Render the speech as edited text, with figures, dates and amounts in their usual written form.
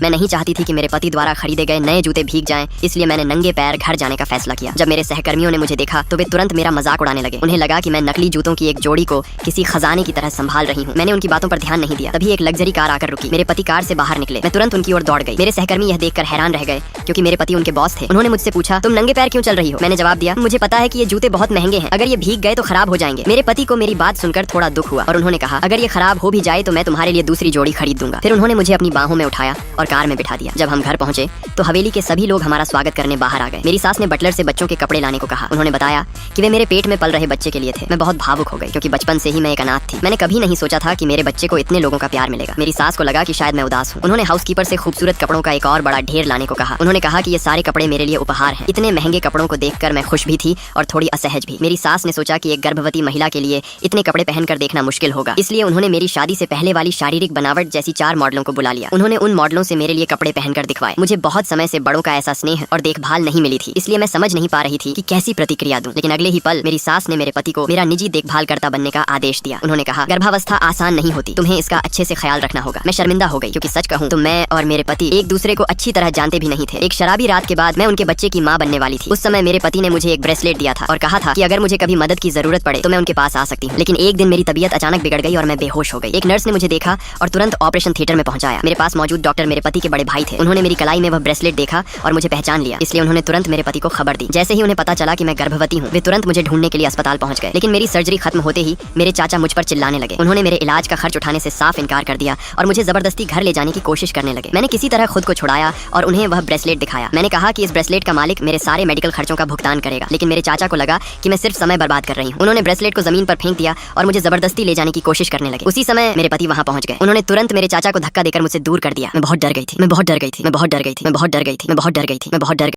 मैं नहीं चाहती थी कि मेरे पति द्वारा खरीदे गए नए जूते भीग जाएं, इसलिए मैंने नंगे पैर घर जाने का फैसला किया। जब मेरे सहकर्मियों ने मुझे देखा तो वे तुरंत मेरा मजाक उड़ाने लगे। उन्हें लगा कि मैं नकली जूतों की एक जोड़ी को किसी खजाने की तरह संभाल रही हूँ। मैंने उनकी बातों पर ध्यान नहीं दिया। तभी एक लग्जरी कार आकर रुकी। मेरे पति कार से बाहर निकले। मैं तुरंत उनकी ओर दौड़ गई। मेरे सहकर्मी यह देखकर हैरान रह गए क्योंकि मेरे पति उनके बॉस थे। उन्होंने मुझसे पूछा, तुम नंगे पैर क्यों चल रही हो? मैंने जवाब दिया, मुझे पता है कि ये जूते बहुत महंगे हैं, अगर ये भीग गए तो खराब हो जाएंगे। मेरे पति को मेरी बात सुनकर थोड़ा दुख हुआ और उन्होंने कहा, अगर ये खराब हो भी जाए तो मैं तुम्हारे लिए दूसरी जोड़ी खरीद दूंगा। फिर उन्होंने मुझे अपनी बाहों में उठाया और कार में बिठा दिया। जब हम घर पहुंचे तो हवेली के सभी लोग हमारा स्वागत करने बाहर आ गए। मेरी सास ने बटलर से बच्चों के कपड़े लाने को कहा। उन्होंने बताया कि वे मेरे पेट में पल रहे बच्चे के लिए थे। मैं बहुत भावुक हो गई क्योंकि बचपन से ही मैं एक अनाथ थी। मैंने कभी नहीं सोचा था कि मेरे बच्चे को इतने लोगों का प्यार मिलेगा। मेरी सास को लगा कि शायद मैं उदास हूँ। उन्होंने हाउसकीपर से खूबसूरत कपड़ों का एक और बड़ा ढेर लाने को कहा। उन्होंने कहा कि ये सारे कपड़े मेरे लिए उपहार हैं। इतने महंगे कपड़ों को देखकर मैं खुश भी थी और थोड़ी असहज भी। मेरी सास ने सोचा कि एक गर्भवती महिला के लिए इतने कपड़े पहनकर देखना मुश्किल होगा, इसलिए उन्होंने मेरी शादी से पहले वाली शारीरिक बनावट जैसी 4 मॉडलों को बुला लिया। उन्होंने उन मॉडलों से मेरे लिए कपड़े पहनकर दिखवाए। मुझे बहुत समय से बड़ों का ऐसा स्नेह और देखभाल नहीं मिली थी, इसलिए मैं समझ नहीं पा रही थी कि कैसी प्रतिक्रिया दूं। लेकिन अगले ही पल मेरी सास ने मेरे पति को मेरा निजी देखभाल करता बनने का आदेश दिया। उन्होंने कहा, गर्भावस्था आसान नहीं होती, तुम्हें इसका अच्छे से ख्याल रखना होगा। मैं शर्मिंदा हो गई क्योंकि सच कहूं तो मैं और मेरे पति एक दूसरे को अच्छी तरह जानते भी नहीं थे। एक शराबी रात के बाद मैं उनके बच्चे की मां बनने वाली थी। उस समय मेरे पति ने मुझे एक ब्रेसलेट दिया था और कहा था कि अगर मुझे कभी मदद की जरूरत पड़े तो मैं उनके पास आ सकती हूँ। लेकिन एक दिन मेरी तबीयत अचानक बिगड़ गई और मैं बेहोश हो गई। एक नर्स ने मुझे देखा और तुरंत ऑपरेशन थिएटर में पहुंचाया। मेरे पास मौजूद डॉक्टर मेरे पति के बड़े भाई थे। उन्होंने मेरी कलाई में वह ब्रेसलेट देखा और मुझे पहचान लिया, इसलिए उन्होंने तुरंत मेरे पति को खबर दी। जैसे ही उन्हें पता चला कि मैं गर्भवती हूँ, वे तुरंत मुझे ढूंढने के लिए अस्पताल पहुंच गए। लेकिन मेरी सर्जरी खत्म होते ही मेरे चाचा मुझ पर चिल्लाने लगे। उन्होंने मेरे इलाज का खर्च उठाने से साफ इनकार कर दिया और मुझे जबरदस्ती घर ले जाने की कोशिश करने लगे। मैंने किसी तरह खुद को छुड़ाया और उन्हें वह ब्रेसलेट दिखाया। मैंने कहा कि इस ब्रेसलेट का मालिक मेरे सारे मेडिकल खर्चों का भुगतान करेगा, लेकिन मेरे चाचा को लगा कि मैं सिर्फ समय बर्बाद कर रही हूँ। उन्होंने ब्रेसलेट को जमीन पर फेंक दिया और मुझे जबरदस्ती ले जाने की कोशिश करने लगे। उसी समय मेरे पति वहाँ पहुंच गए। उन्होंने तुरंत मेरे चाचा को धक्का देकर मुझसे दूर कर दिया। मैं बहुत डर गई थी। मैं बहुत डर गई थी। मैं बहुत डर गई थी। मैं बहुत डर गई थी। मैं बहुत डर गई थी। मैं बहुत डर